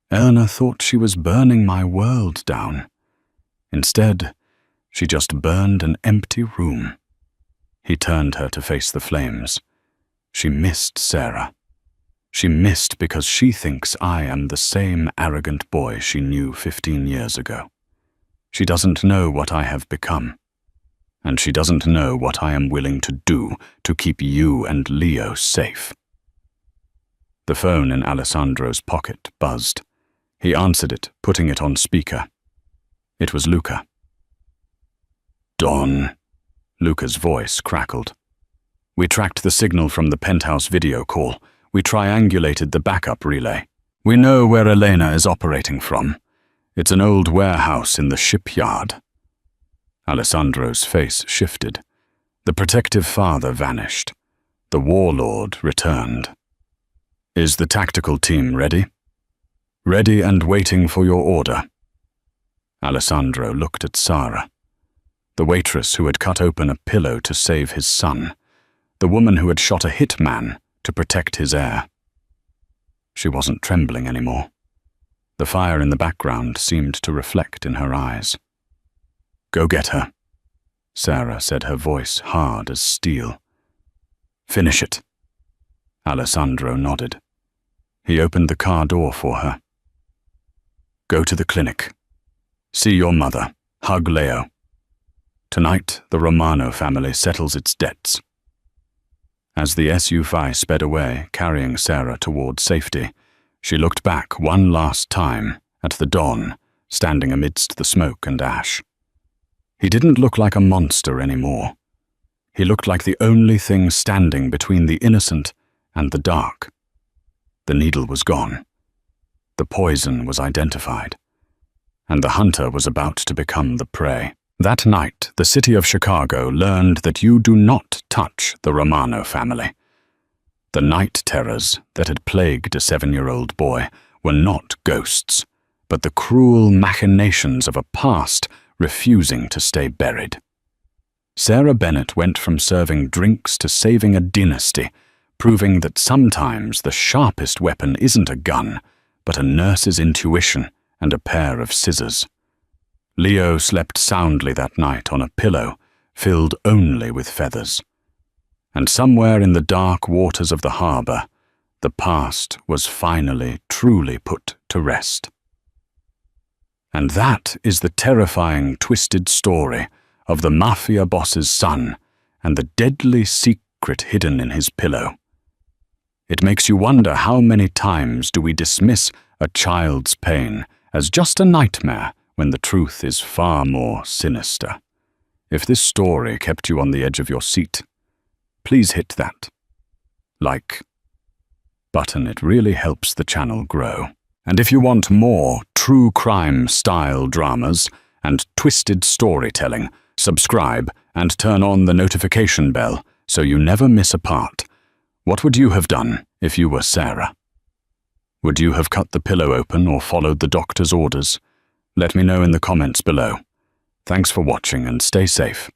Erna thought she was burning my world down. Instead, she just burned an empty room. He turned her to face the flames. She missed Sarah. She missed because she thinks I am the same arrogant boy she knew 15 years ago. She doesn't know what I have become. And she doesn't know what I am willing to do to keep you and Leo safe. The phone in Alessandro's pocket buzzed. He answered it, putting it on speaker. It was Luca. Don, Luca's voice crackled. We tracked the signal from the penthouse video call. We triangulated the backup relay. We know where Elena is operating from. It's an old warehouse in the shipyard. Alessandro's face shifted. The protective father vanished. The warlord returned. Is the tactical team ready? Ready and waiting for your order. Alessandro looked at Sara, the waitress who had cut open a pillow to save his son, the woman who had shot a hitman to protect his heir. She wasn't trembling anymore. The fire in the background seemed to reflect in her eyes. Go get her, Sara said, her voice hard as steel. Finish it. Alessandro nodded. He opened the car door for her. Go to the clinic. See your mother. Hug Leo. Tonight, the Romano family settles its debts. As the SUV sped away, carrying Sarah toward safety, she looked back one last time at the Don, standing amidst the smoke and ash. He didn't look like a monster anymore. He looked like the only thing standing between the innocent and the dark. The needle was gone. The poison was identified. And the hunter was about to become the prey. That night, the city of Chicago learned that you do not touch the Romano family. The night terrors that had plagued a 7-year-old boy were not ghosts, but the cruel machinations of a past refusing to stay buried. Sarah Bennett went from serving drinks to saving a dynasty, proving that sometimes the sharpest weapon isn't a gun, but a nurse's intuition and a pair of scissors. Leo slept soundly that night on a pillow filled only with feathers. And somewhere in the dark waters of the harbor, the past was finally truly put to rest. And that is the terrifying, twisted story of the Mafia boss's son and the deadly secret hidden in his pillow. It makes you wonder, how many times do we dismiss a child's pain as just a nightmare when the truth is far more sinister? If this story kept you on the edge of your seat, please hit that like button. It really helps the channel grow. And if you want more true crime style dramas and twisted storytelling, subscribe and turn on the notification bell so you never miss a part. What would you have done if you were Sarah? Would you have cut the pillow open or followed the doctor's orders? Let me know in the comments below. Thanks for watching and stay safe.